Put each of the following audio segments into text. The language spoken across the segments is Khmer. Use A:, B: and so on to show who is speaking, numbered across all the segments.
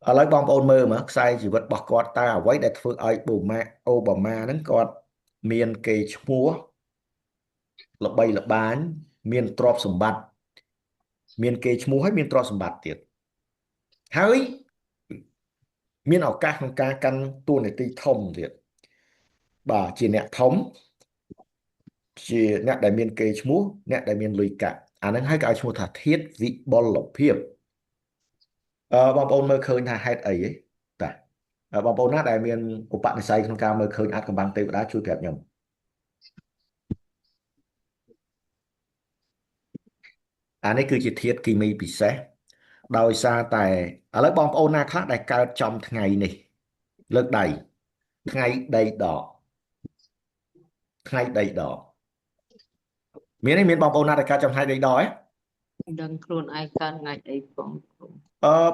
A: ឥឡូវបងប្អូនមើលមកខ្សែជីវិតរបស់គាត់តើអ្វីដែលធ្វើឲ្យអូបាម៉ាហ្នឹងគាត់មានកេរ្តិ៍ឈ្មោះល្បីល្បាញមានទ្រព្យសម្បត្តិមានកេរ្តិ៍ឈ្មោះហើយមានទ្រព្យសម្បត្តិទៀតហើយមានឱកាសក្នុងការកាន់តួនាទីធំទៀតបាទជាអ្នកធំជាអ្នកដែលមានកេរ្តិ៍ឈ្មោះអ្នកដែលមានលុយកាក់អាហ្នឹងហើយក៏ឲ្យឈ្មោះថាធាតុវិបុលភាពបងប្អូនមើលឃើញថាហេតុអីតាបងប្អូនណាដែលមានឧបនិស្ស័យក្នុងការមើលឃើញអាចកំបាំងទេវតាជួយប្រាប់ខ្ញុំអានេះគឺជាធាតុគីមីពិសេសដោយសារតែឥឡូវបងប្អូនណាខ្លះដែលកើតចំថ្ងៃនេះលើកដៃថ្ងៃដីដកថ្ងៃដីដកមានបងប្អូនណាដែលកើតចំថ្ងៃដីដកទេ
B: ដឹងខ្លួនឯងកើតថ្ងៃអីបង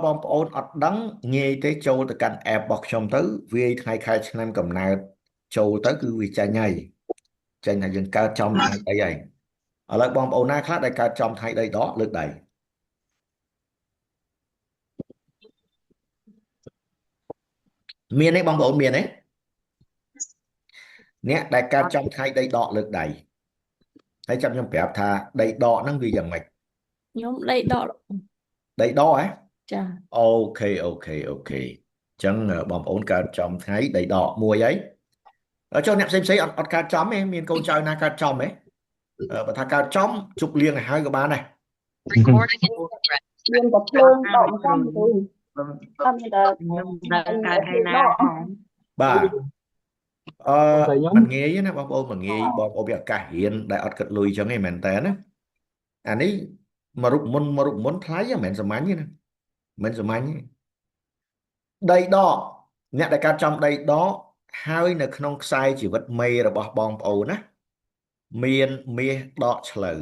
A: បងប្អូនអត់ដឹងងាយទេចូលទៅកាន់ app របស់ខ្ញុំទៅវាយថ្ងៃខែឆ្នាំកំណើតចូលទៅគឺវាចាញ់ហើយចាញ់ថាយើងកើតចំថ្ងៃអីហើយឥឡូវបងប្អូនណាខ្លះដែលកើតចំថ្ងៃដីដកលើកដៃមានទេបងប្អូនមានទេអ្នកដែលកើតចំថ្ងៃដីដកលើកដៃហើយចាំខ្ញុំប្រាប់ថាដីដកហ្នឹងវាយ៉ាងម៉េច
C: ខ្ញុំដីដក
A: ដីដកហ៎
C: ចា
A: អូខេអញ្ចឹងបងប្អូនកើតចំថ្ងៃដីដកមួយហើយចុះអ្នកផ្សេងអត់កើតចំទេមានកូនចៅណាកើតចំទេបើថាកើតចំជប់លៀងឲ្យហើយក៏បានដែរ
D: Recording in progress.
E: មានតែភ្លើងដកមកចំទៅអត់មានតែ
B: ខ្ញុំដឹងកើតថ្ងៃណាផង
A: បាទមិនងាយទេណាបងប្អូនមិនងាយបងប្អូនវាឱកាសរៀនដែលអត់គិតលុយអញ្ចឹងឯងមែនតើណាអានេះមួយរូបមុនថ្លៃហ្នឹងមិនសាមញ្ញទេណាមិនសាមញ្ញទេដីដកអ្នកដែលកើតចំដីដកហើយនៅក្នុងខ្សែជីវិតមេរបស់បងប្អូនណាមានមាសដកឆ្លូវ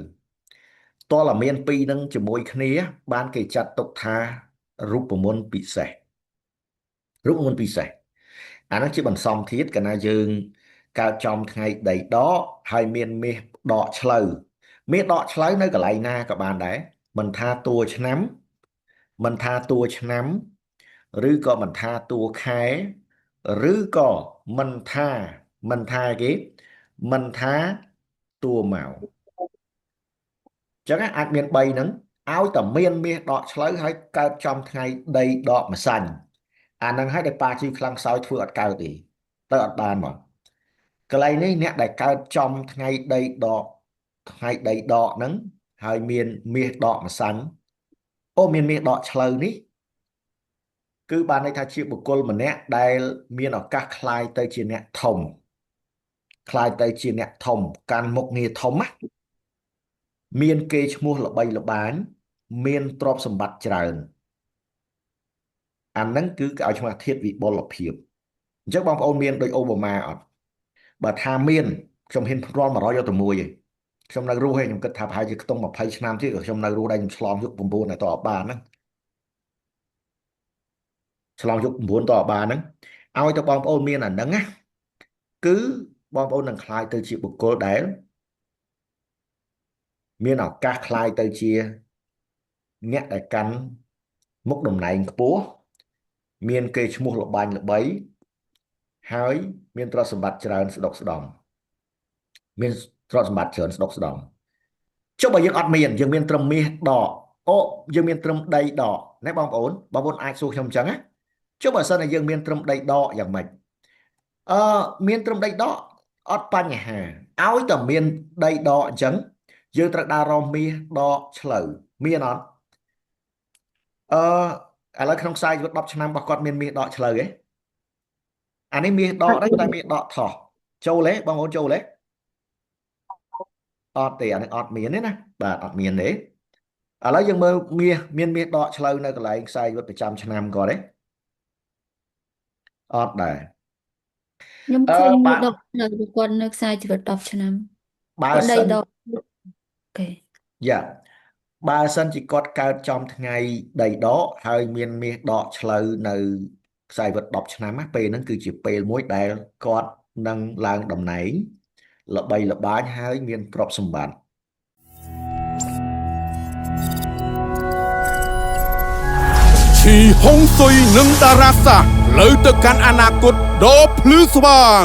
A: តលមានពីរនឹងជាមួយគ្នាបានគេចាត់ទុកថារូបមន្តពិសេសរូបមន្តពិសេសអានោះជាបន្សំធាតុកាលណាយើងកើតចំថ្ងៃដីដកហើយមានមាសដកឆ្លូវមាសដកឆ្លូវនៅកន្លែងណាក៏បានដែរមិនថាតួឆ្នាំមិនថាតួឆ្នាំឬក៏មិនថាតួខែឬក៏មិនថាគេមិនថាតួម៉ោងចឹងអាចមាន3ហ្នឹងឲ្យតែមានមាសដកឆ្លូវហើយកើតចំថ្ងៃដីដកម្សាញ់អាហ្នឹងហើយដែលប៉ាជីខ្លាំងខ្សោយធ្វើអត់កើតទេទៅអត់បានមកកន្លែងនេះអ្នកដែលកើតចំថ្ងៃដីដកហ្នឹងហើយមានមាសដកម្សាញ់មានមាសដកឆ្លូវនេះគឺបានន័យថាជាបុគ្គលម្នាក់ដែលមានឱកាសคล้ายទៅជាអ្នកធំคล้ายទៅជាអ្នកធំកាន់មុខងារធំណាមានកេរ្តិ៍ឈ្មោះល្បីល្បាញមានទ្រព្យសម្បត្តិច្រើនអាហ្នឹងគឺគេឲ្យឈ្មោះធាតុវិបុលភាពអញ្ចឹងបងប្អូនមានដូចអូបាម៉ាអត់បើថាមានខ្ញុំហ៊ានផ្រាល់100យកទៅមួយឯងខ្ញុំនៅរស់ឯងខ្ញុំគិតថាប្រហែលជាខ្ទង់20ឆ្នាំទៀតក៏ខ្ញុំនៅរស់ដែរខ្ញុំឆ្លងយុគ9តែតអត់បានហ្នឹងឆ្លងយុគ9តអត់បានហ្នឹងឲ្យទៅបងប្អូនមានអាហ្នឹងណាគឺបងប្អូននឹងคล้ายទៅជាបុគ្គលដែលមានឱកាសคล้ายទៅជាអ្នកដែលកាន់មុខតំណែងខ្ពស់មានកេរ្តិ៍ឈ្មោះល្បាញល្បីហើយមានទ្រព្យសម្បត្តិច្រើនស្ដុកស្ដម្ភមានទ្រព្យសម្បត្តិច្រើនស្ដុកស្ដម្ភចុះបើយើងអត់មានយើងមានត្រឹមមាសដកយើងមានត្រឹមដីដកណាបងប្អូនអាចសួរខ្ញុំអញ្ចឹងណាចុះបើសិនតែយើងមានត្រឹមដីដកយ៉ាងម៉េចមានត្រឹមដីដកអត់បញ្ហាឲ្យតែមានដីដកអញ្ចឹងយើងត្រូវដើររកមាសដកឆ្លូវមានអត់ឥឡូវក្នុងខ្សែជីវិត10ឆ្នាំរបស់គាត់មានមាសដកឆ្លូវទេអានេះមាសដកដែរតែមាសដកថោះចូលទេបងប្អូនចូលទេអត់ទេអានេះអត់មានទេណាបាទអត់មានទេឥឡូវយើងមើលមានមាសដកឆ្លូវនៅកន្លែងខ្សែជីវិតប្រចាំឆ្នាំគាត់ទេអត់ដែរ
C: ខ្ញុំឃើញមាសដកឆ្លូវគាត់នៅខ្សែជីវិត10ឆ្នាំ
A: បើ
C: គាត់ដី
A: សិន
C: ដកអូខេ
A: យ៉ាបើសិនជាគាត់កើតចំថ្ងៃដីដកហើយមានមាសដកឆ្លូវនៅខ្សែជីវិត10ឆ្នាំណាពេលហ្នឹងគឺជាពេលមួយដែលគាត់នឹងឡើងតំណែងល្បីល្បាញហើយមានទ្រព្យសម្បត្តិ
F: ឈីហុងស៊ុយនិងតារាសាលើទៅកាន់អនាគតដ៏ភ្លឺស្វាង